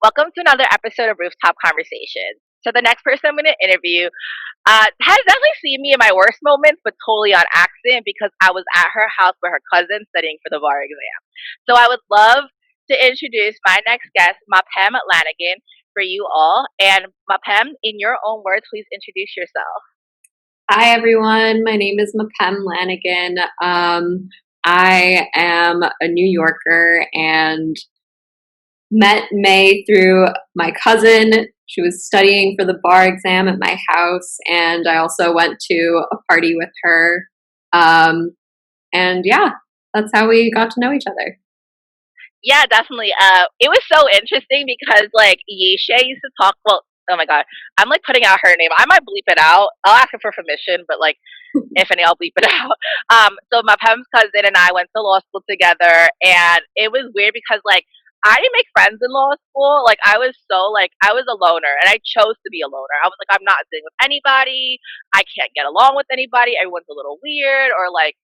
Welcome to another episode of Rooftop Conversations. So the next person I'm going to interview has definitely seen me in my worst moments, but totally on accident because I was at her house with her cousin studying for the bar exam. So I would love to introduce my next guest, Mapem Lanigan, for you all. And Mapem, in your own words, please introduce yourself. Hi, everyone. My name is Mapem Lanigan. I am a New Yorker and met May through my cousin. She was studying for the bar exam at my house, and I also went to a party with her. Um, and yeah, that's how we got to know each other. Yeah, definitely. It was so interesting because like Yesha used to talk. Well, oh my god, I'm like putting out her name. I might bleep it out. I'll ask her for permission, but like if any, I'll bleep it out. So my Pam's cousin and I went to law school together, and it was weird because like I didn't make friends in law school. Like I was a loner, and I chose to be a loner. I was like, I'm not sitting with anybody. I can't get along with anybody. Everyone's a little weird, or like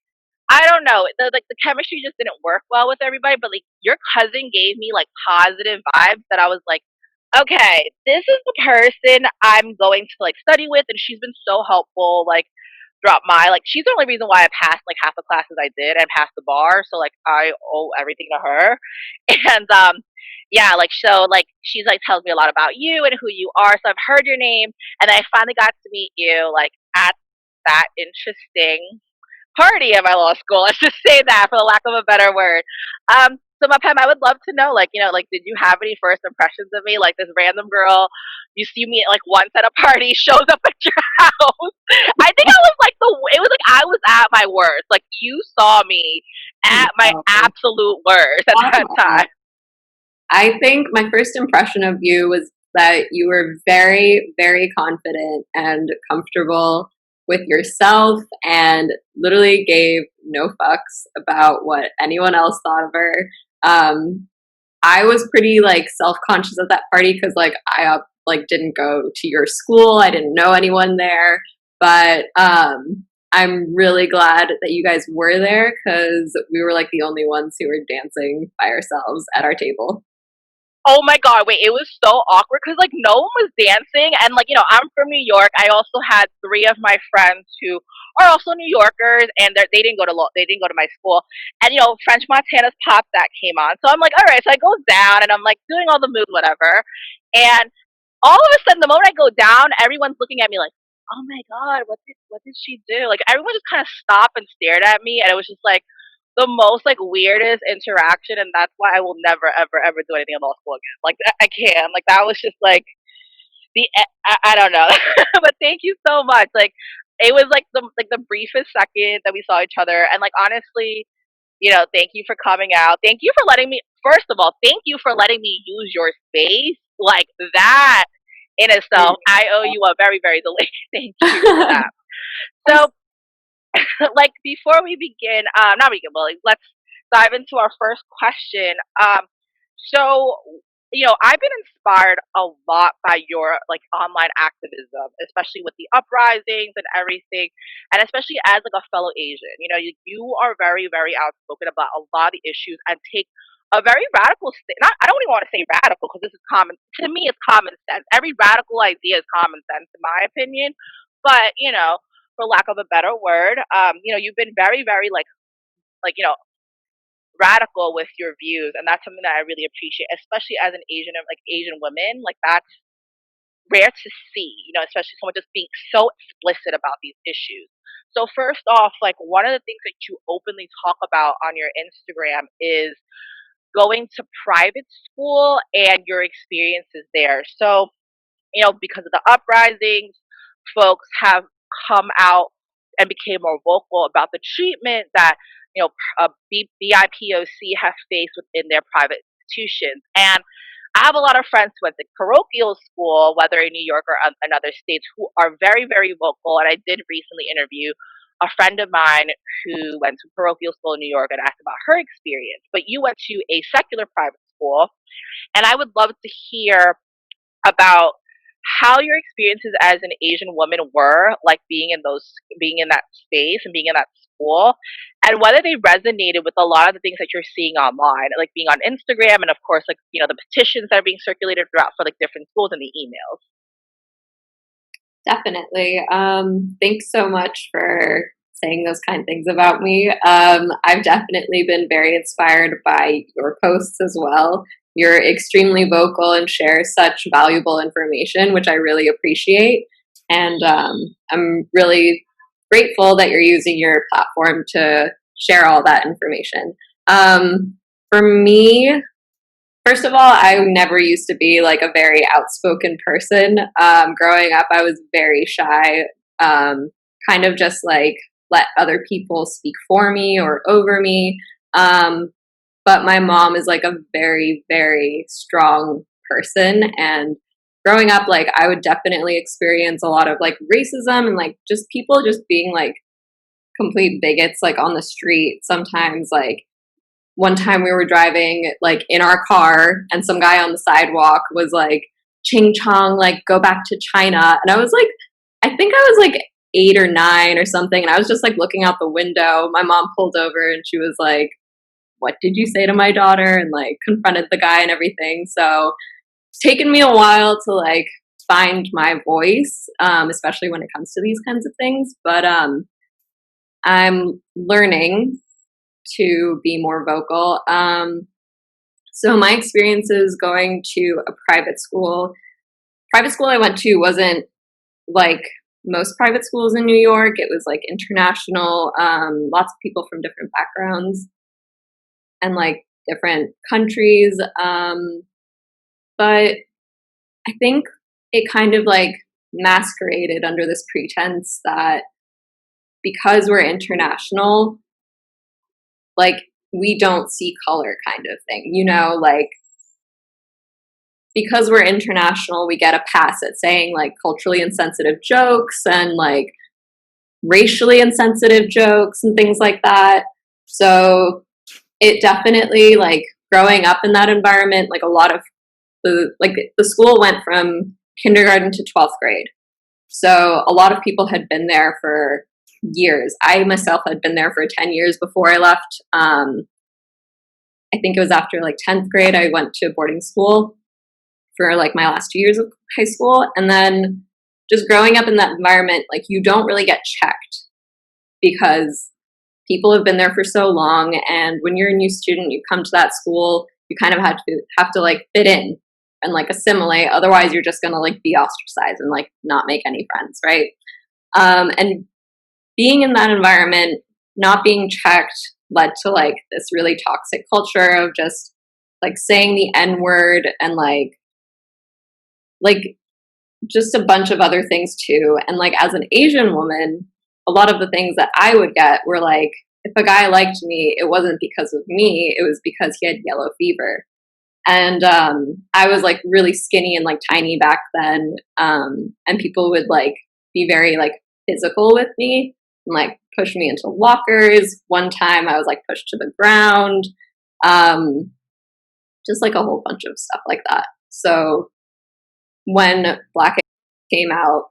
I don't know. The chemistry just didn't work well with everybody. But like your cousin gave me like positive vibes that I was like, okay, this is the person I'm going to like study with, and she's been so helpful. Like throughout my like she's the only reason why I passed like half the classes I did and passed the bar. So like I owe everything to her. And yeah, like so like she's like tells me a lot about you and who you are. So I've heard your name and I finally got to meet you like at that interesting party at my law school. Let's just say that for the lack of a better word. So my Pam, I would love to know, like, like, did you have any first impressions of me? Like this random girl, you see me like once at a party, shows up at your house. I think I was like it was like I was at my worst. Like you saw me at my Wow. absolute worst at that time. I think my first impression of you was that you were very, very confident and comfortable with yourself and literally gave no fucks about what anyone else thought of her. Um, I was pretty like self-conscious at that party because like I didn't go to your school. I didn't know anyone there, but I'm really glad that you guys were there because we were like the only ones who were dancing by ourselves at our table. Oh my god, wait, it was so awkward because like no one was dancing and like I'm from New York. I also had three of my friends who are also New Yorkers and they didn't go to they didn't go to my school. And French Montana's Pop that came on. So I'm like, all right, so I go down and I'm like doing all the moves, whatever. And all of a sudden the moment I go down, everyone's looking at me like, oh my god, what did she do? Like everyone just kind of stopped and stared at me and it was just like the most like weirdest interaction, and that's why I will never ever ever do anything in law school again. Like I can't. Like that was just like I don't know, but thank you so much. Like it was like the briefest second that we saw each other, and like honestly, thank you for coming out. Thank you for letting me. First of all, thank you for letting me use your space. Like that in itself, I owe you a very very delayed thank you for that. So like before we begin, not begin, but like, let's dive into our first question. So I've been inspired a lot by your like online activism, especially with the uprisings and everything, and especially as like a fellow Asian. You are very very outspoken about a lot of the issues and take a very radical not I don't even want to say radical because this is common to me it's common sense. Every radical idea is common sense in my opinion. But for lack of a better word, you've been very, very like radical with your views, and that's something that I really appreciate, especially as an Asian woman. Like that's rare to see, especially someone just being so explicit about these issues. So first off, like one of the things that you openly talk about on your Instagram is going to private school and your experiences there. So because of the uprisings, folks have come out and became more vocal about the treatment that BIPOC have faced within their private institutions. And I have a lot of friends who went to parochial school, whether in New York or in other states, who are very, very vocal. And I did recently interview a friend of mine who went to parochial school in New York and asked about her experience. But you went to a secular private school, and I would love to hear about how your experiences as an Asian woman were, like being in that space and being in that school, and whether they resonated with a lot of the things that you're seeing online, like being on Instagram, and of course, like the petitions that are being circulated throughout for like different schools and the emails. Definitely. Thanks so much for saying those kind of things about me. I've definitely been very inspired by your posts as well. You're extremely vocal and share such valuable information, which I really appreciate. And I'm really grateful that you're using your platform to share all that information. For me, first of all, I never used to be like a very outspoken person. Growing up, I was very shy, kind of just like let other people speak for me or over me. Um, but my mom is like a very, very strong person. And growing up, like I would definitely experience a lot of like racism and like just people just being like complete bigots like on the street. Sometimes like one time we were driving like in our car and some guy on the sidewalk was like ching chong like go back to China, and I was like, I think I was like 8 or 9 or something, and I was just like looking out the window. My mom pulled over and she was like, what did you say to my daughter, and like confronted the guy and everything. So it's taken me a while to like find my voice, especially when it comes to these kinds of things, but I'm learning to be more vocal. So my experiences going to a private school I went to wasn't like most private schools in New York. It was like international, lots of people from different backgrounds and like different countries. But I think it kind of like masqueraded under this pretense that because we're international, like we don't see color kind of thing, like because we're international, we get a pass at saying like culturally insensitive jokes and like racially insensitive jokes and things like that. So it definitely like growing up in that environment, like a lot of the school went from kindergarten to 12th grade. So a lot of people had been there for years. I myself had been there for 10 years before I left. I think it was after like 10th grade, I went to boarding school for like my last 2 years of high school. And then just growing up in that environment, like you don't really get checked because people have been there for so long. And when you're a new student, you come to that school, you kind of have to like fit in and like assimilate. Otherwise, you're just going to like be ostracized and like not make any friends, right? And being in that environment, not being checked, led to like this really toxic culture of just like saying the N word and like just a bunch of other things too. And like as an Asian woman, a lot of the things that I would get were like, if a guy liked me, it wasn't because of me, it was because he had yellow fever. And I was like really skinny and like tiny back then. And people would like be very like physical with me and like push me into lockers. One time I was like pushed to the ground. Just like a whole bunch of stuff like that. So when Black came out,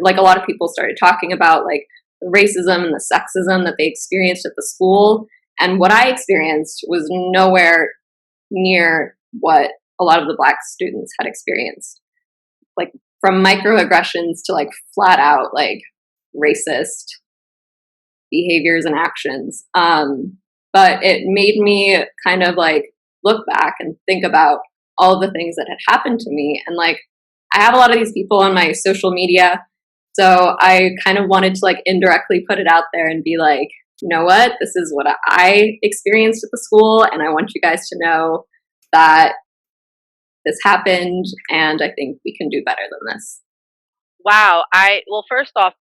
like a lot of people started talking about like the racism and the sexism that they experienced at the school. And what I experienced was nowhere near what a lot of the Black students had experienced. Like from microaggressions to like flat out like racist behaviors and actions. But it made me kind of like look back and think about all the things that had happened to me. And like, I have a lot of these people on my social media. So I kind of wanted to like indirectly put it out there and be like, you know what, this is what I experienced at the school. And I want you guys to know that this happened. And I think we can do better than this. Wow. Well, first off,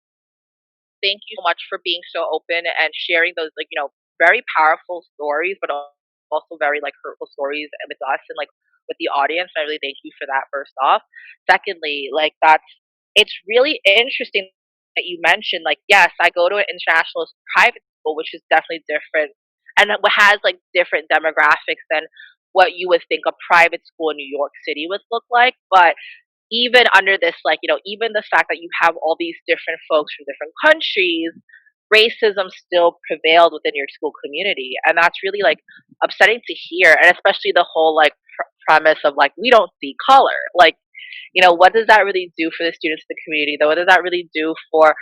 thank you so much for being so open and sharing those like very powerful stories, but also very like hurtful stories with us and like with the audience. I really thank you for that. First off, secondly, like it's really interesting that you mentioned like yes, I go to an international private school, which is definitely different and it has like different demographics than what you would think a private school in New York City would look like, but even under this, like, even the fact that you have all these different folks from different countries, racism still prevailed within your school community. And that's really like upsetting to hear. And especially the whole like premise of like, we don't see color. Like, what does that really do for the students in the community? Though, what does that really do for,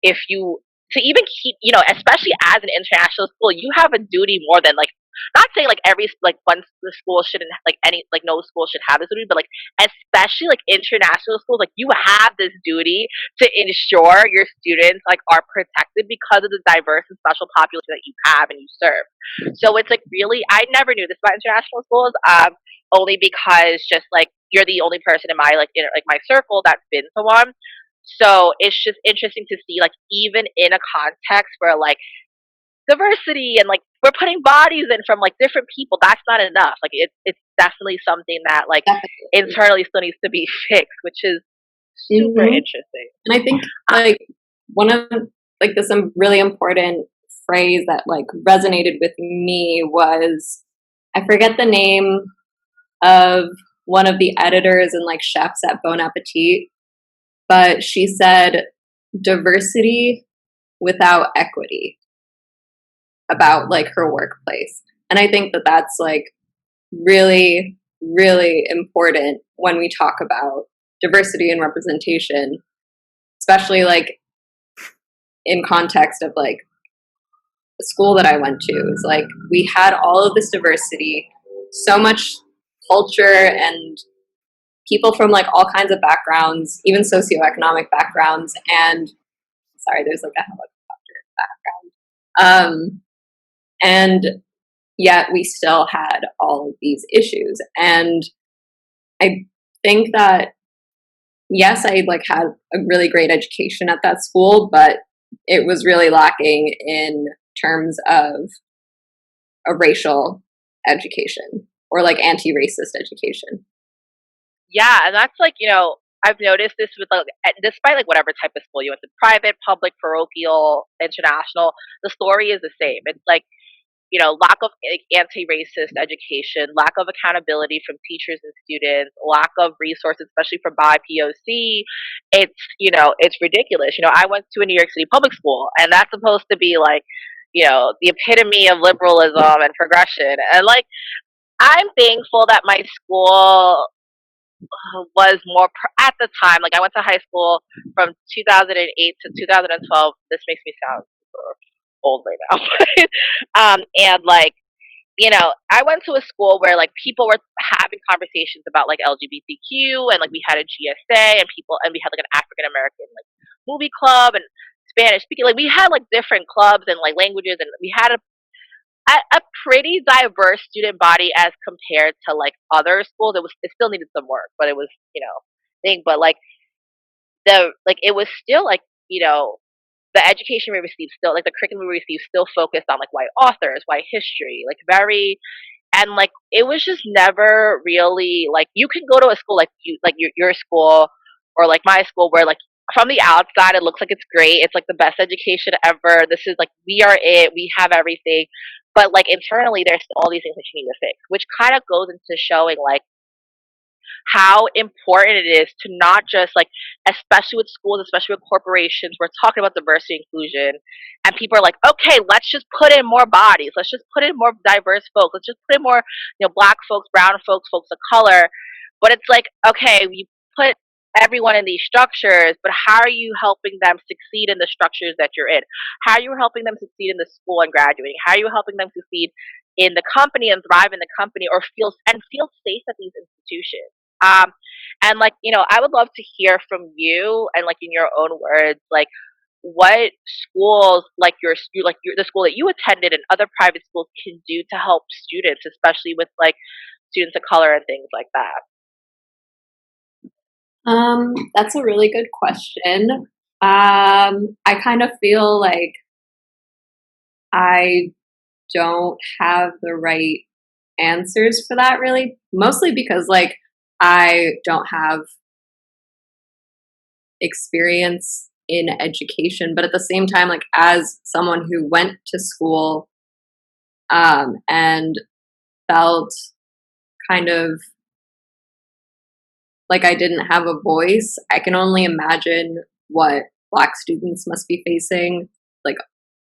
if you to even keep, especially as an international school, you have a duty more than like, not saying like every like one the school shouldn't like any like no school should have this duty, but like especially like international schools, like you have this duty to ensure your students like are protected because of the diverse and special population that you have and you serve. So it's like really, I never knew this about international schools. Only because just like you're the only person in my like like my circle that's been to one. So it's just interesting to see like even in a context where like diversity and like we're putting bodies in from like different people, that's not enough. Like it's definitely something that like Definitely. internally still needs to be fixed, which is super Hmm. interesting. And I think like one of like the some really important phrase that like resonated with me was, I forget the name of one of the editors and like chefs at Bon Appetit, but she said diversity without equity about like her workplace. And I think that that's like really, really important when we talk about diversity and representation, especially like in context of like the school that I went to. Is like we had all of this diversity, so much culture and people from like all kinds of backgrounds, even socioeconomic backgrounds. And sorry, there's like a helicopter background. And yet we still had all of these issues. And I think that yes, I like had a really great education at that school, but it was really lacking in terms of a racial education or like anti-racist education. Yeah, and that's like, I've noticed this with like despite like whatever type of school you went to, private, public, parochial, international, the story is the same. It's like, lack of like, anti-racist education, lack of accountability from teachers and students, lack of resources, especially for BIPOC. It's ridiculous. I went to a New York City public school, and that's supposed to be like, the epitome of liberalism and progression. And like, I'm thankful that my school was more at the time. Like, I went to high school from 2008 to 2012. This makes me sound super old right now. And like, I went to a school where like people were having conversations about like LGBTQ, and like we had a GSA and we had like an African American like movie club and Spanish speaking. Like we had like different clubs and like languages, and we had a pretty diverse student body as compared to like other schools. It still needed some work, but it was thing. But like it was still like the education we received still like the curriculum we received still focused on like white authors, white history, like very and like it was just never really like you can go to a school like your school or like my school where like from the outside it looks like it's great, it's like the best education ever, this is like we are it, we have everything, but like internally there's all these things that you need to fix, which kind of goes into showing like how important it is to not just like, especially with schools, especially with corporations, we're talking about diversity and inclusion, and people are like, okay, let's just put in more bodies, let's just put in more diverse folks, let's just put in more, black folks, brown folks, folks of color. But it's like, okay, you put everyone in these structures, but how are you helping them succeed in the structures that you're in? How are you helping them succeed in the school and graduating? How are you helping them succeed in the company and thrive in the company, or feel safe at these institutions? Um, and like, I would love to hear from you and like in your own words, like what schools like the school that you attended and other private schools can do to help students, especially with like students of color and things like that. That's a really good question. I kind of feel like I don't have the right answers for that really, mostly because like I don't have experience in education, but at the same time, like as someone who went to school and felt kind of like I didn't have a voice. I can only imagine what Black students must be facing, like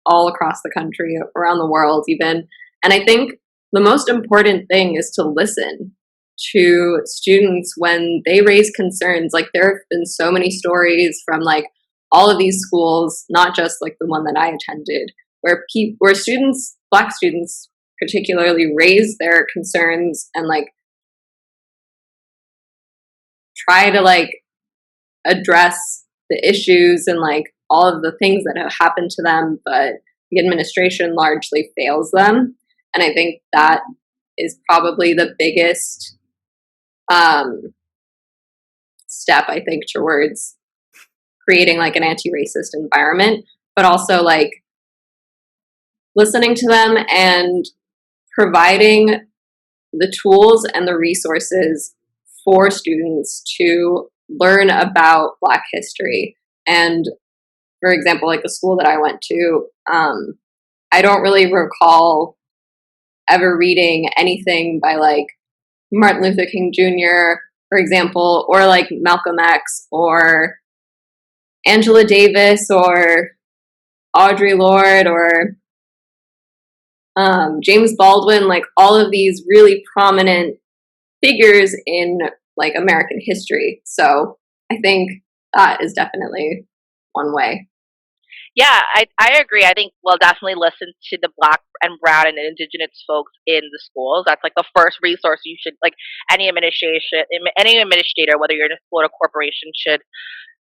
all across the country, around the world, even. And I think the most important thing is to listen to students when they raise concerns. Like there have been so many stories from like all of these schools, not just like the one that I attended, where students, Black students particularly, raise their concerns and like try to like address the issues and like all of the things that have happened to them, but the administration largely fails them. And I think that is probably the biggest step, I think, towards creating like an anti-racist environment, but also like listening to them and providing the tools and the resources for students to learn about Black history. And for example, like the school that I went to, I don't really recall ever reading anything by like Martin Luther King Jr., for example, or like Malcolm X or Angela Davis or Audre Lorde or James Baldwin, like all of these really prominent figures in like American history. So I think that is definitely one way. Yeah, I agree. I think we'll definitely listen to the Black and Brown and Indigenous folks in the schools. That's like the first resource you should, like, any administrator, whether you're in a school or a corporation, should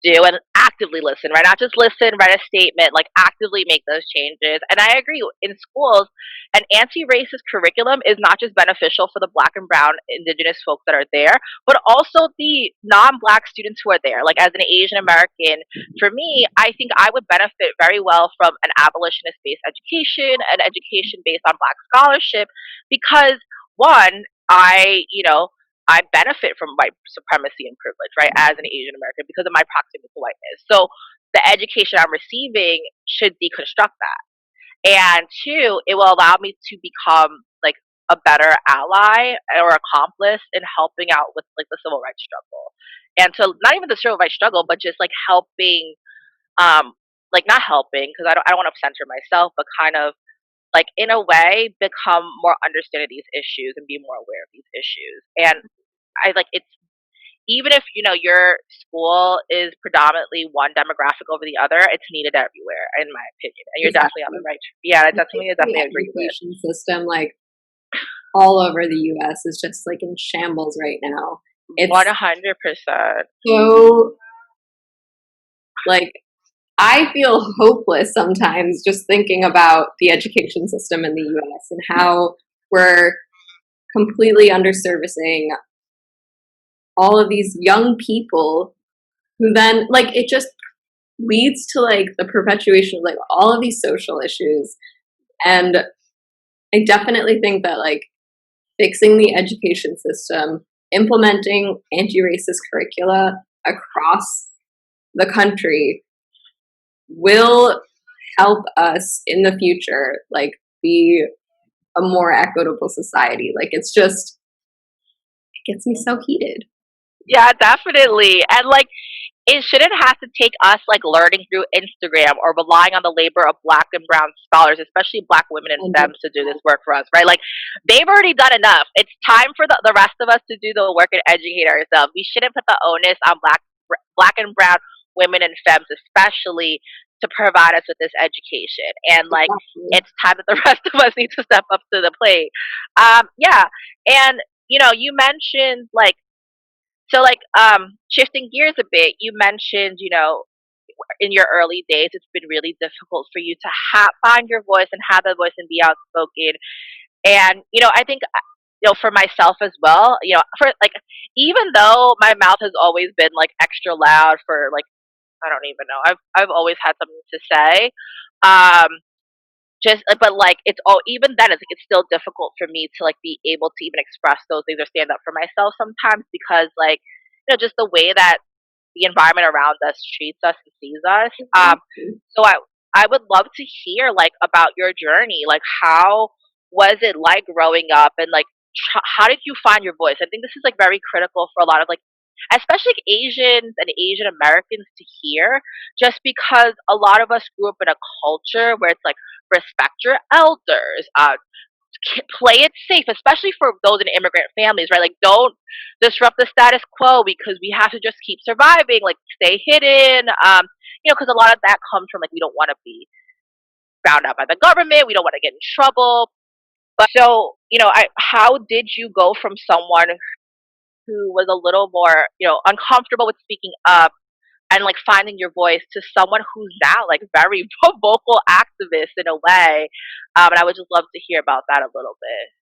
do, and actively listen, right? Not just listen, write a statement, like actively make those changes. And I agree, in schools, an anti-racist curriculum is not just beneficial for the Black and Brown Indigenous folks that are there, but also the non-Black students who are there. Like as an Asian American, for me, I think I would benefit very well from an abolitionist-based education, an education based on Black scholarship, because one, I benefit from white supremacy and privilege, right, as an Asian American because of my proximity to whiteness. So the education I'm receiving should deconstruct that. And two, it will allow me to become like a better ally or accomplice in helping out with like the civil rights struggle. And so not even the civil rights struggle, but just like helping, like not helping because I don't want to center myself, but kind of like in a way become more understanding of these issues and be more aware of these issues. And I like it's even if your school is predominantly one demographic over the other, it's needed everywhere, in my opinion. And you're definitely on the Exactly. right. Yeah, that's I something think I the definitely agree with. education system, like all over the US, is just like in shambles right now. One It's hundred percent. so like I feel hopeless sometimes just thinking about the education system in the US and how we're completely underservicing all of these young people who then like it just leads to like the perpetuation of like all of these social issues. And I definitely think that like fixing the education system, implementing anti-racist curricula across the country will help us in the future like be a more equitable society. Like it gets me so heated. Yeah, definitely. And like it shouldn't have to take us like learning through Instagram or relying on the labor of Black and Brown scholars, especially Black women and femmes, to do this work for us, right? Like they've already done enough. It's time for the rest of us to do the work and educate ourselves. We shouldn't put the onus on Black and Brown women and femmes, especially, to provide us with this education. And like Exactly. it's time that the rest of us need to step up to the plate. Yeah, and you mentioned like shifting gears a bit, you mentioned, in your early days, it's been really difficult for you to find your voice and have a voice and be outspoken. And, I think, for myself as well, for like, even though my mouth has always been like extra loud for like, I don't even know, I've always had something to say. Um, but like it's all even then it's still difficult for me to like be able to even express those things or stand up for myself sometimes because like just the way that the environment around us treats us and sees us. Exactly. So I would love to hear like about your journey. Like how was it like growing up and like how did you find your voice? I think this is like very critical for a lot of like especially Asians and Asian Americans, to hear, just because a lot of us grew up in a culture where it's like respect your elders, play it safe, especially for those in immigrant families, right? Like, don't disrupt the status quo because we have to just keep surviving. Like, stay hidden. Because a lot of that comes from like we don't want to be found out by the government. We don't want to get in trouble. But so, how did you go from someone who was a little more, uncomfortable with speaking up and like finding your voice to someone who's now like very vocal activist in a way? And I would just love to hear about that a little bit.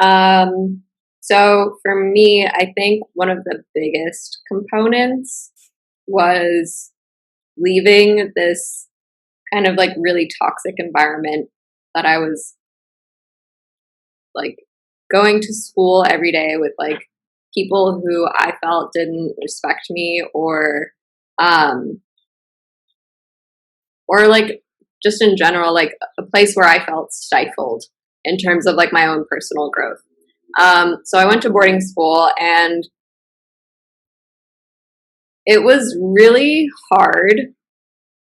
100%. So for me, I think one of the biggest components was leaving this kind of like really toxic environment that I was like going to school every day with like people who I felt didn't respect me or like just in general, like a place where I felt stifled in terms of like my own personal growth. So I went to boarding school and it was really hard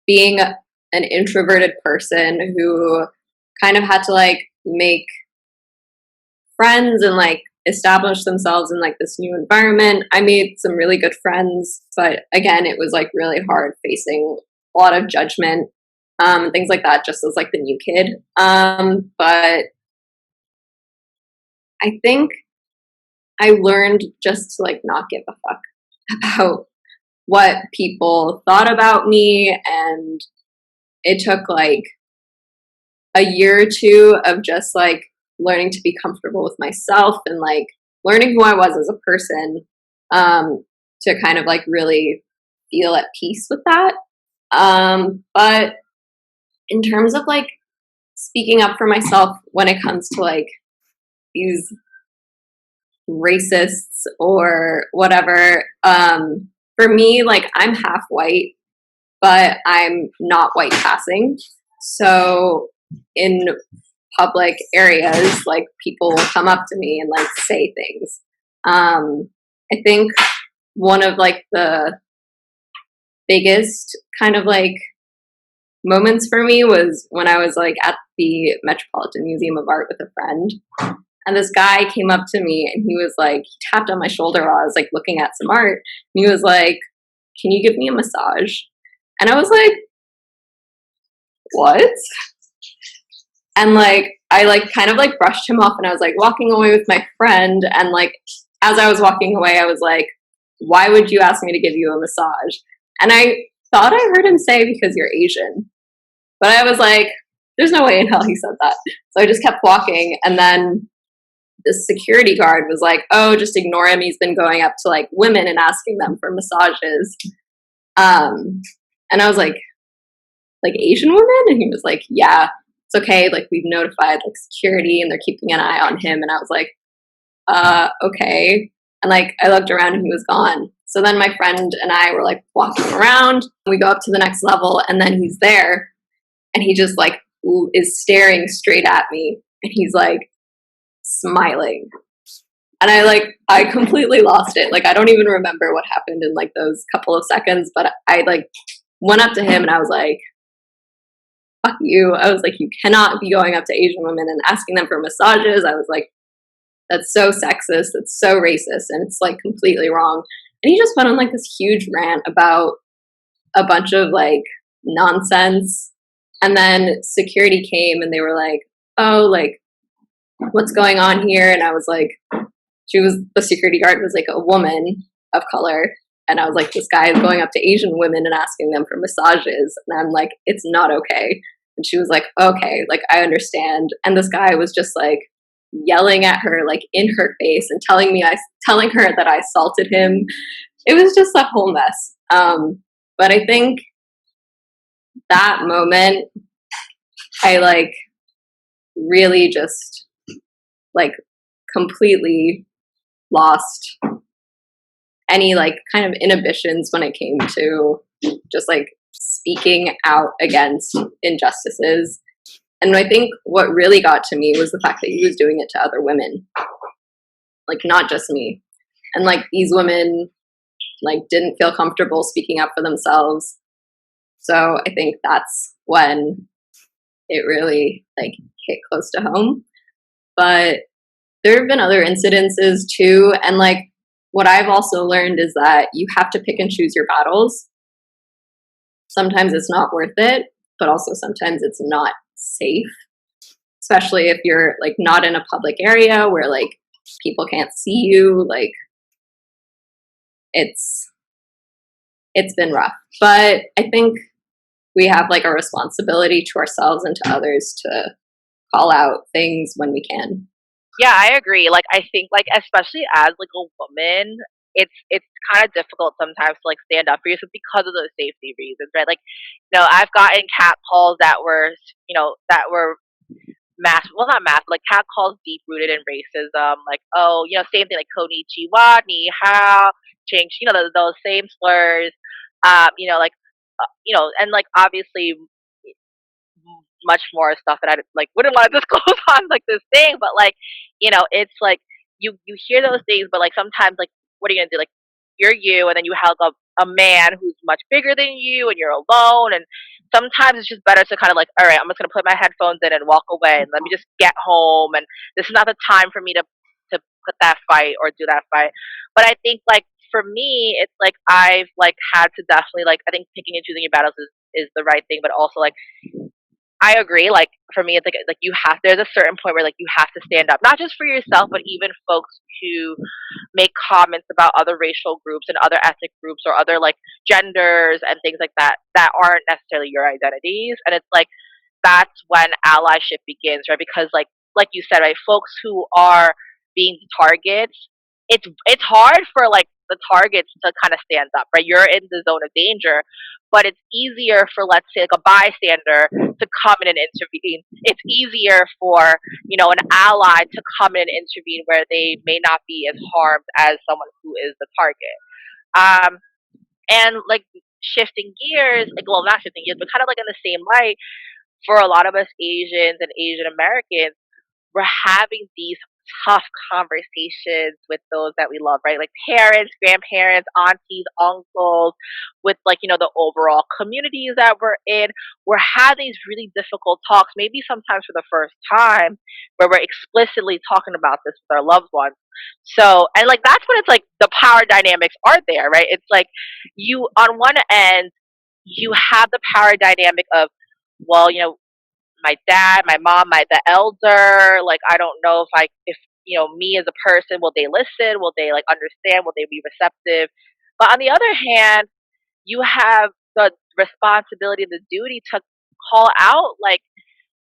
being an introverted person who kind of had to like make friends and like establish themselves in like this new environment. I made some really good friends, but again, it was like really hard facing a lot of judgment, things like that, just as like the new kid. But I think I learned just to like not give a fuck about what people thought about me, and it took like a year or two of just like learning to be comfortable with myself and like learning who I was as a person, to kind of like really feel at peace with that. But in terms of like speaking up for myself when it comes to like these racists or whatever, for me, like I'm half white, but I'm not white passing. So in public areas, like people will come up to me and like say things. I think one of like the biggest kind of like moments for me was when I was like at the Metropolitan Museum of Art with a friend. And this guy came up to me and he was like, he tapped on my shoulder while I was like looking at some art. And he was like, "Can you give me a massage?" And I was like, "What?" And like, I like kind of like brushed him off and I was like walking away with my friend. And like, as I was walking away, I was like, "Why would you ask me to give you a massage?" And I thought I heard him say, "Because you're Asian." But I was like, there's no way in hell he said that. So I just kept walking. And then this security guard was like, "Oh, just ignore him. He's been going up to like women and asking them for massages." And I was like Asian women? And he was like, "Yeah, it's okay. Like we've notified like security and they're keeping an eye on him." And I was like, okay. And like I looked around and he was gone. So then my friend and I were like walking around. We go up to the next level and then he's there and he just like is staring straight at me and he's like smiling. And I completely lost it. Like I don't even remember what happened in like those couple of seconds, but I like went up to him and I was like, "Fuck you." I was like, "You cannot be going up to Asian women and asking them for massages." I was like, "That's so sexist, it's so racist, and it's like completely wrong." And he just went on like this huge rant about a bunch of like nonsense. And then security came and they were like, "Oh, like what's going on here?" And I was like, the security guard was like a woman of color. And I was like, "This guy is going up to Asian women and asking them for massages." And I'm like, "It's not okay." And she was like, "Okay, like I understand." And this guy was just like yelling at her like in her face and telling her that I assaulted him. It was just a whole mess. But I think that moment, I like really just like completely lost any like kind of inhibitions when it came to just like speaking out against injustices. And I think what really got to me was the fact that he was doing it to other women. like not just me. And like these women like didn't feel comfortable speaking up for themselves. So I think that's when it really like hit close to home. But there have been other incidences too. And like what I've also learned is that you have to pick and choose your battles. Sometimes it's not worth it, but also sometimes it's not safe, especially if you're like not in a public area where like people can't see you. Like it's been rough, but I think we have like a responsibility to ourselves and to others to call out things when we can. Yeah, I agree. Like I think like especially as like a woman, it's kind of difficult sometimes to like stand up for yourself because of those safety reasons, right? Like, I've gotten cat calls that were, that were well, not mass, but like cat calls deep rooted in racism. Like, oh, same thing like konnichiwa, ni hao, change, those same slurs. Like, and like obviously much more stuff that I like wouldn't want to disclose on like this thing, but like, it's like you hear those things, but like sometimes like what are you gonna do? Like you're you, and then you have a man who's much bigger than you, and you're alone, and sometimes it's just better to kind of like, all right, I'm just gonna put my headphones in and walk away, and let me just get home, and this is not the time for me to put that fight or do that fight. But I think like for me, it's like I've like had to definitely like I think picking and choosing your battles is the right thing, but also like I agree. Like for me, it's like you have. There's a certain point where like you have to stand up, not just for yourself, but even folks who make comments about other racial groups and other ethnic groups or other like genders and things like that aren't necessarily your identities. And it's like that's when allyship begins, right? Because like you said, right, folks who are being targets, it's hard for like the targets to kind of stand up, right? You're in the zone of danger, but it's easier for let's say like a bystander to come in and intervene. It's easier for an ally to come in and intervene where they may not be as harmed as someone who is the target. Um, and like shifting gears, like well, not shifting gears, but kind of like in the same light for a lot of us Asians and Asian Americans, we're having these tough conversations with those that we love, right? Like parents, grandparents, aunties, uncles, with like, the overall communities that we're in. We're having these really difficult talks, maybe sometimes for the first time, where we're explicitly talking about this with our loved ones. So, and like that's when it's like the power dynamics are there, right? It's like you, on one end, you have the power dynamic of, well, my dad, my mom, the elder, like I don't know if me as a person, will they listen? Will they like understand? Will they be receptive? But on the other hand, you have the responsibility and the duty to call out like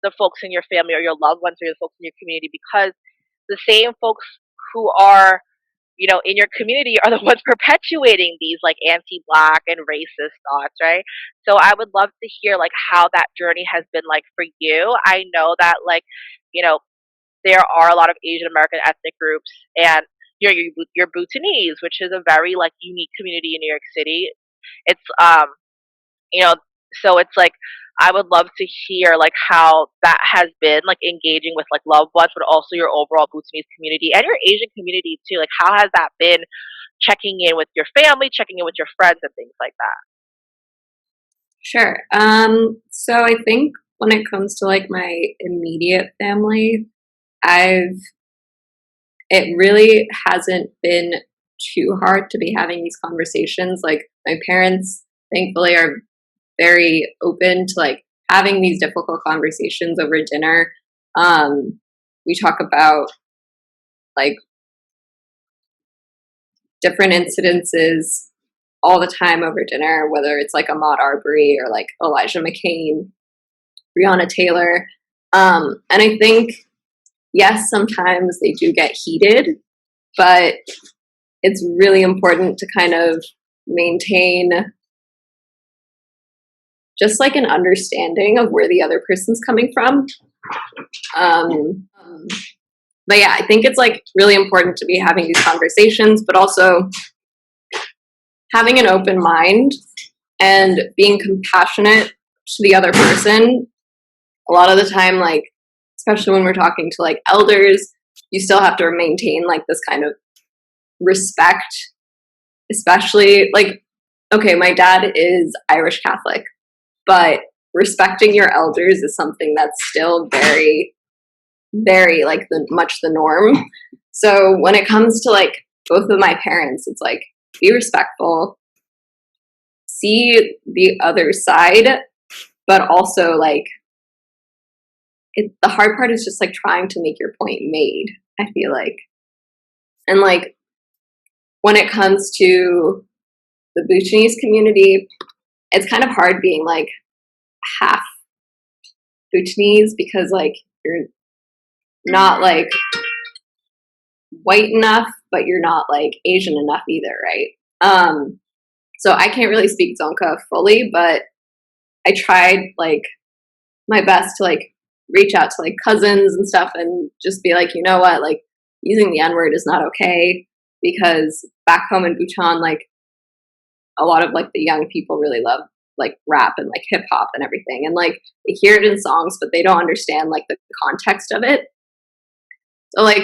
the folks in your family or your loved ones or the folks in your community, because the same folks who are in your community are the ones perpetuating these like anti-black and racist thoughts, right? So I would love to hear like how that journey has been like for you. I know that like, you know, there are a lot of Asian American ethnic groups, and you're Bhutanese, which is a very like unique community in New York City. It's you know, so it's like I would love to hear like how that has been like engaging with like loved ones, but also your overall Bhutanese community and your Asian community too. Like how has that been checking in with your family, checking in with your friends and things like that? Sure. So I think when it comes to like my immediate family, I've it really hasn't been too hard to be having these conversations. Like my parents, thankfully, are very open to like having these difficult conversations over dinner. We talk about like different incidences all the time over dinner, whether it's like Ahmaud Arbery or like Elijah McCain, Breonna Taylor. And I think, yes, sometimes they do get heated, but it's really important to kind of maintain just like an understanding of where the other person's coming from. But yeah, I think it's like really important to be having these conversations, but also having an open mind and being compassionate to the other person. A lot of the time, like, especially when we're talking to like elders, you still have to maintain like this kind of respect, especially like, okay, my dad is Irish Catholic, but respecting your elders is something that's still very, very like much the norm. So when it comes to like both of my parents, it's like, be respectful, see the other side, but also like the hard part is just like trying to make your point made, I feel like. And like when it comes to the Bhutanese community, it's kind of hard being like half Bhutanese because like you're not like white enough, but you're not like Asian enough either, right? So I can't really speak Dzongkha fully, but I tried like my best to like reach out to like cousins and stuff and just be like, you know what, like using the N-word is not okay, because back home in Bhutan, like a lot of like the young people really love like rap and like hip hop and everything, and like they hear it in songs, but they don't understand like the context of it. So like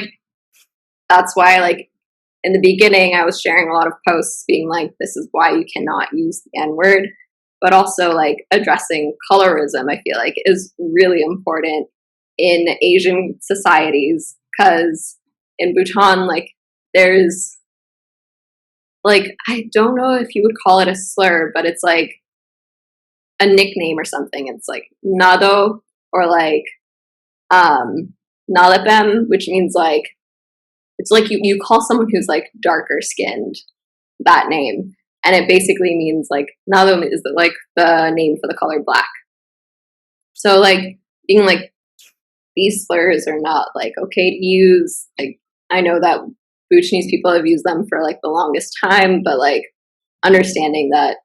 that's why like in the beginning I was sharing a lot of posts being like, this is why you cannot use the N-word, but also like addressing colorism, I feel like is really important in Asian societies, because in Bhutan, like there's like, I don't know if you would call it a slur, but it's like a nickname or something. It's like Nado or like Nalepem, which means like, it's like you call someone who's like darker skinned that name. And it basically means like Nado is like the name for the color black. So like being like, these slurs are not like okay to use. Like I know that Bhutanese people have used them for like the longest time, but like understanding that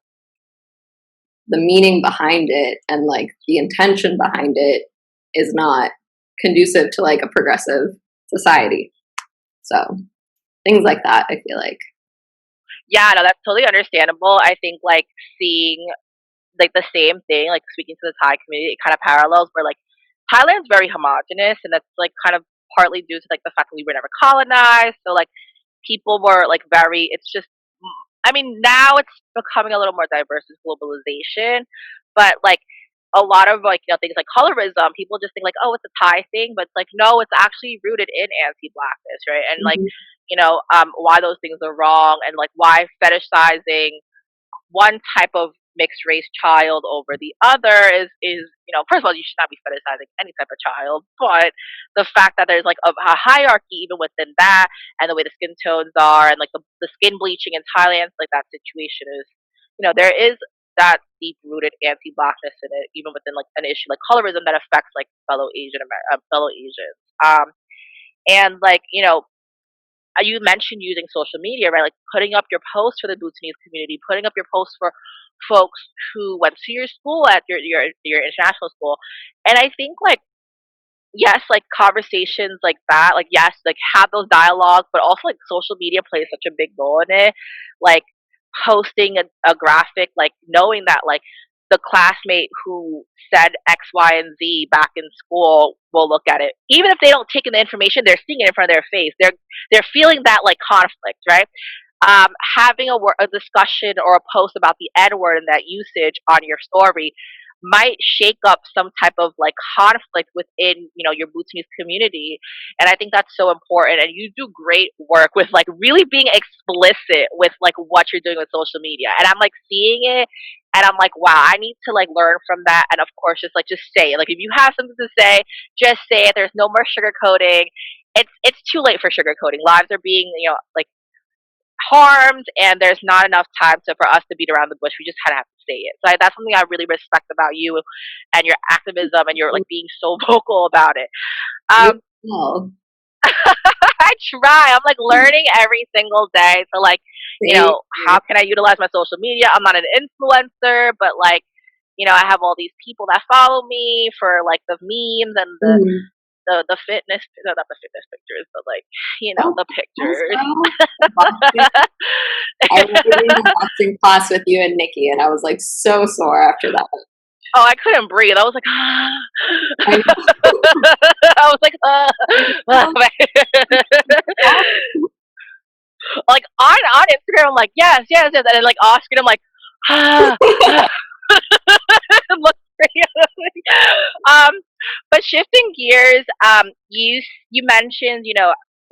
the meaning behind it and like the intention behind it is not conducive to like a progressive society. So things like that, I feel like. Yeah, no, that's totally understandable. I think like seeing like the same thing, like speaking to the Thai community, it kind of parallels where like Thailand's very homogenous, and that's like kind of partly due to like the fact that we were never colonized. So like people were like very. It's just. I mean, now it's becoming a little more diverse with globalization, but like a lot of like things like colorism, people just think like, oh, it's a Thai thing, but it's like no, it's actually rooted in anti-blackness, right? And like Mm-hmm. why those things are wrong, and like why fetishizing one type of mixed race child over the other is first of all, you should not be fetishizing any type of child, but the fact that there's like a hierarchy even within that, and the way the skin tones are, and like the skin bleaching in Thailand, like that situation is, there is that deep rooted anti blackness in it, even within like an issue like colorism that affects like fellow Asians. And like you mentioned using social media, right? Like putting up your posts for the Bhutanese community, putting up your posts for folks who went to your school at your international school. And I think like yes, like conversations like that, like yes, like have those dialogues, but also like social media plays such a big role in it. Like posting a graphic, like knowing that like the classmate who said X, Y, and Z back in school will look at it. Even if they don't take in the information, they're seeing it in front of their face. They're feeling that like conflict, right? Having a discussion or a post about the N word and that usage on your story might shake up some type of like conflict within your Bhutanese community. And I think that's so important, and you do great work with like really being explicit with like what you're doing with social media, and I'm like seeing it, and I'm like, wow, I need to like learn from that. And of course just say it. Like if you have something to say, just say it. There's no more sugarcoating. It's too late for sugarcoating. Lives are being like harmed, and there's not enough time for us to beat around the bush. We just kind of have to say it. So that's something I really respect about you and your activism, and you're like being so vocal about it. You Um, know, I try. I'm like learning every single day. So like, same how can I utilize my social media? I'm not an influencer, but like, I have all these people that follow me for like the memes and here. the fitness, no, not the fitness pictures, but like, Oh, the pictures. also, boxing. I was in a boxing class with you and Nikki, and I was like so sore after that. Oh, I couldn't breathe. I was like, I I was like, know. on Instagram, I'm like, yes, yes, yes. And then like off screen, I'm like, ah, ah. Look pretty. um, but shifting gears, you mentioned,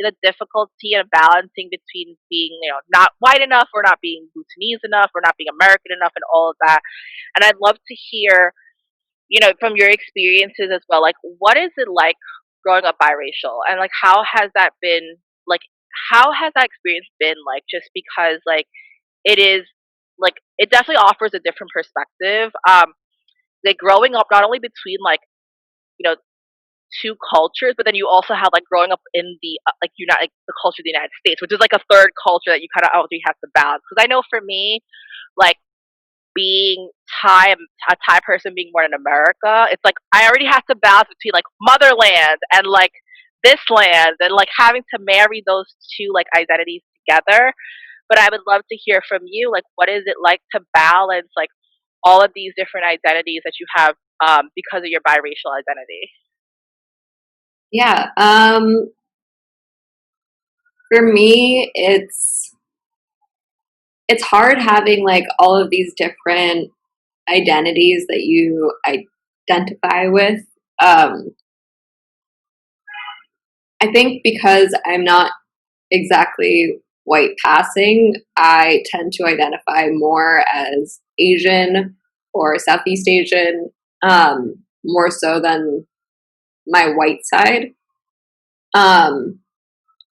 the difficulty of balancing between being, not white enough or not being Bhutanese enough or not being American enough and all of that. And I'd love to hear, from your experiences as well, like what is it like growing up biracial, and like like how has that experience been like? Just because like it is like it definitely offers a different perspective. Like growing up not only between like you know two cultures, but then you also have like growing up in the like the culture of the United States, which is like a third culture that you kind of obviously have to balance. Because I know for me, like being Thai, a Thai person being born in America, it's like I already have to balance between like motherland and like this land, and like having to marry those two like identities together. But I would love to hear from you, like what is it like to balance like all of these different identities that you have because of your biracial identity? Yeah. For me, it's hard having like all of these different identities that you identify with. Um, I think because I'm not exactly white passing, I tend to identify more as Asian or Southeast Asian, more so than my white side. Um,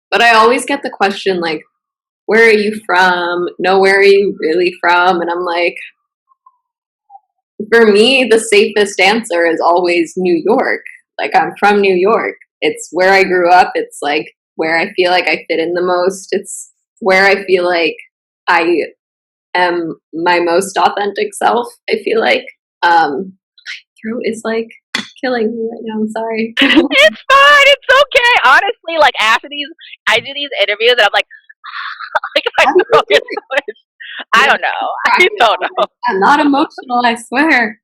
but I always get the question like, where are you from? No, where are you really from? And I'm like, for me, the safest answer is always New York. Like, I'm from New York. It's where I grew up. It's like where I feel like I fit in the most. It's where I feel like I am my most authentic self. I feel like throat is like killing me right now. I'm sorry. It's fine. It's okay. Honestly, like after these, I do these interviews, and I'm like, like my How do you throat do is it? I Yeah, don't know. I don't know. I'm not emotional, I swear.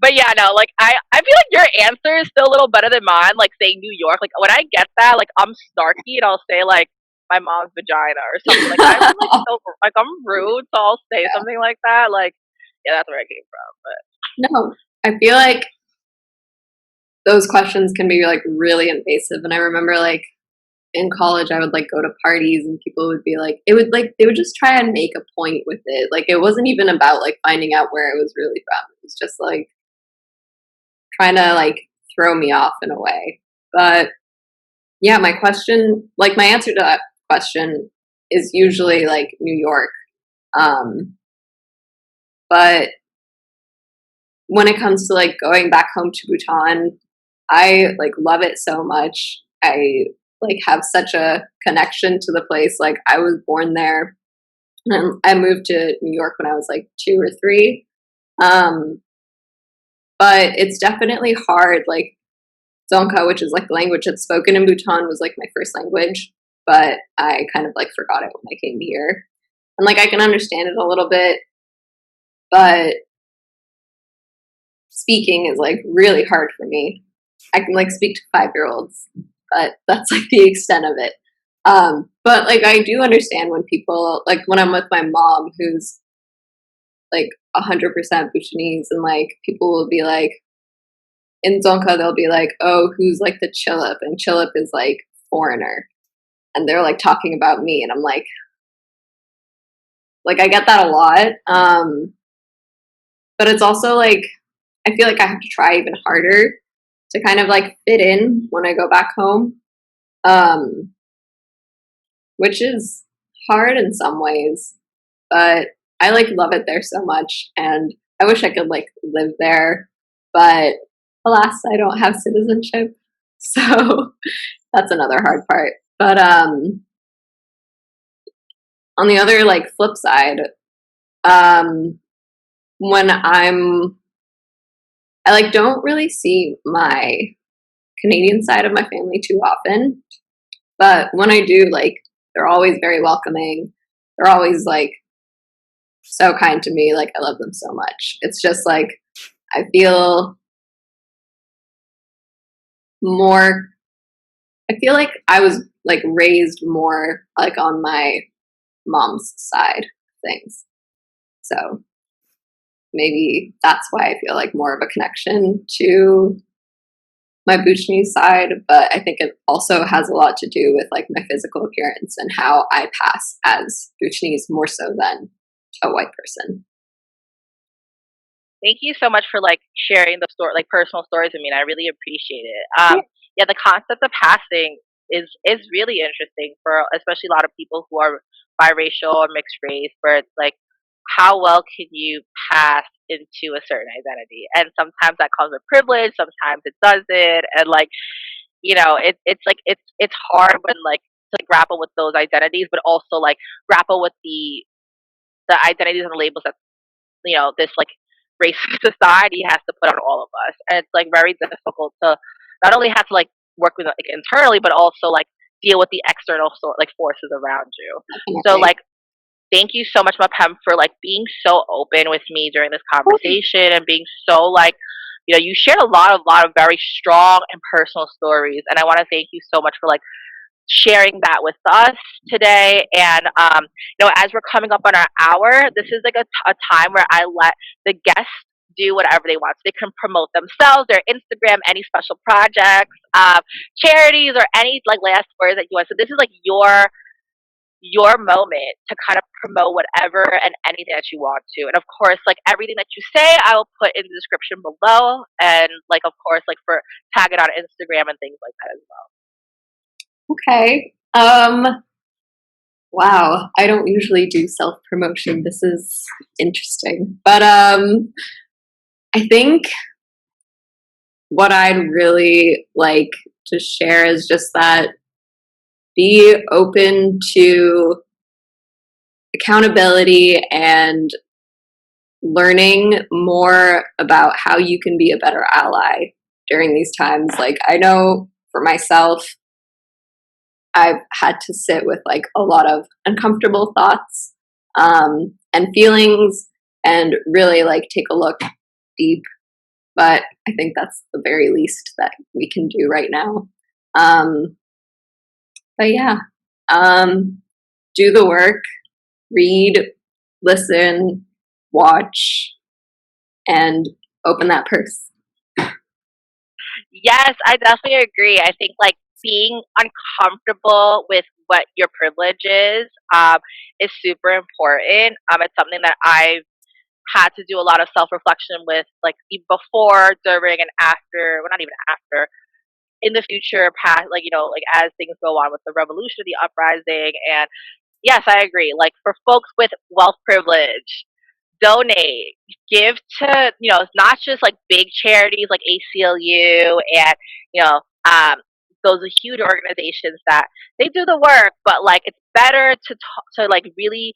But yeah, no, like I feel like your answer is still a little better than mine. Like saying New York, like when I get that, like I'm snarky and I'll say like my mom's vagina or something. Like I'm like so like I'm rude, so I'll say Yeah. something like that. Like yeah, that's where I came from. But No, I feel like those questions can be like really invasive. And I remember like in college, I would like go to parties and people would be like, it would like, they would just try and make a point with it. Like it wasn't even about like finding out where I was really from. It was just like trying to like throw me off in a way. But yeah, my answer to that question is usually like New York. Um, but when it comes to like going back home to Bhutan, I like love it so much. I like have such a connection to the place. Like I was born there. And I moved to New York when I was like 2 or 3. Um, but it's definitely hard. Like Dzongkha, which is like the language that's spoken in Bhutan, was like my first language, but I kind of like forgot it when I came here. And like I can understand it a little bit, but speaking is like really hard for me. I can like speak to 5-year-olds, but that's like the extent of it. But like I do understand when people like when I'm with my mom, who's like 100% Bhutanese, and like people will be like in Zonka, they'll be like, "Oh, who's like the Chillip?" And Chillip is like foreigner, and they're like talking about me, and I'm like I get that a lot. But it's also like I feel like I have to try even harder to kind of like fit in when I go back home, um, which is hard in some ways, but I like love it there so much, and I wish I could like live there, but alas, I don't have citizenship, so that's another hard part. But on the other like flip side, um, when I like don't really see my Canadian side of my family too often, but when I do, like they're always very welcoming. They're always like so kind to me. Like I love them so much. It's just like I feel more I feel like I was like raised more like on my mom's side of things. So maybe that's why I feel like more of a connection to my Bhutanese side, but I think it also has a lot to do with like my physical appearance and how I pass as Bhutanese more so than a white person. Thank you so much for like sharing the story, like personal stories with me. And I really appreciate it. Yeah. Yeah, the concept of passing is really interesting for especially a lot of people who are biracial or mixed race, where it's like how well can you pass into a certain identity? And sometimes that comes with privilege, sometimes it doesn't, and like it's like it's hard when like to grapple with those identities, but also like grapple with the identities and the labels that this like racist society has to put on all of us, and it's like very difficult to not only have to like work with like internally, but also like deal with the external like forces around you. So Definitely. like thank you so much, Mapem, for like being so open with me during this Of course. conversation and being so like you shared a lot of very strong and personal stories, and I want to thank you so much for like sharing that with us today. And as we're coming up on our hour, this is like a time where I let the guests do whatever they want. So they can promote themselves, their Instagram, any special projects, charities, or any like last words that you want. So this is like your moment to kind of promote whatever and anything that you want to. And of course, like everything that you say, I will put in the description below. And like, of course, like for tag it on Instagram and things like that as well. Okay. Wow. I don't usually do self promotion. This is interesting. But I think what I'd really like to share is just that be open to accountability and learning more about how you can be a better ally during these times. Like, I know for myself, I've had to sit with like a lot of uncomfortable thoughts and feelings and really like take a look deep. But I think that's the very least that we can do right now. Um, but yeah, do the work, read, listen, watch, and open that purse. Yes, I definitely agree. I think like being uncomfortable with what your privilege is super important. It's something that I've had to do a lot of self reflection with, like before, during, and after. Well, not even after. In the future, past, like like as things go on with the revolution, the uprising, and yes, I agree. Like for folks with wealth privilege, donate, give to not just like big charities like ACLU and you know um those are huge organizations that they do the work, but like it's better to like really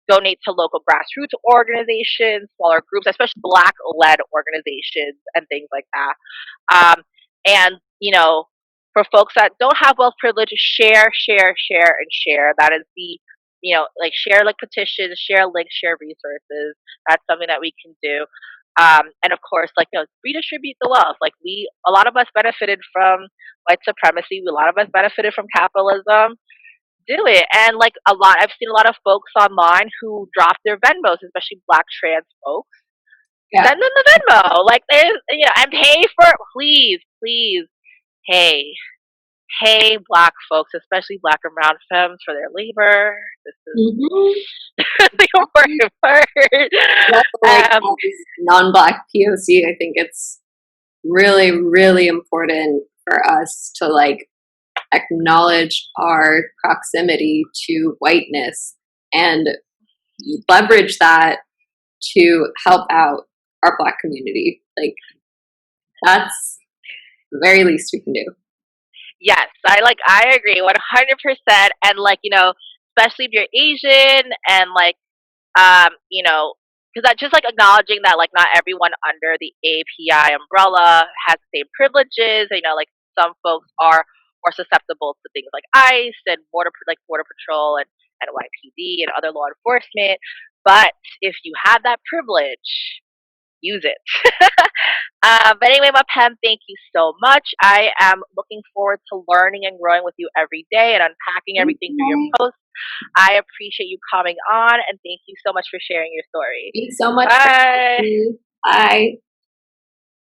donate to local grassroots organizations, smaller groups, especially black led organizations and things like that. And for folks that don't have wealth privilege, share, share, share, and share. That is the like share like petitions, share links, share resources. That's something that we can do. And of course, like redistribute the wealth. Like a lot of us benefited from white supremacy. A lot of us benefited from capitalism. Do it, and like I've seen a lot of folks online who drop their Venmos, especially Black trans folks. Yeah. Send them the Venmo. Like there's and pay for it, please, please. Hey, hey, Black folks, especially Black and brown femmes, for their labor. This Mm-hmm. is the important Also, like part. as non-black POC, I think it's really, really important for us to like acknowledge our proximity to whiteness and leverage that to help out our black community. Like that's the very least we can do. Yes, I agree 100%. And like especially if you're Asian and like because that just like acknowledging that like not everyone under the API umbrella has the same privileges. Like some folks are more susceptible to things like ICE and border patrol and NYPD and other law enforcement. But if you have that privilege, use it. But anyway, Mapem, thank you so much. I am looking forward to learning and growing with you every day and unpacking everything through your Okay. posts. I appreciate you coming on, and thank you so much for sharing your story. Thanks so much for Bye. having me. Bye.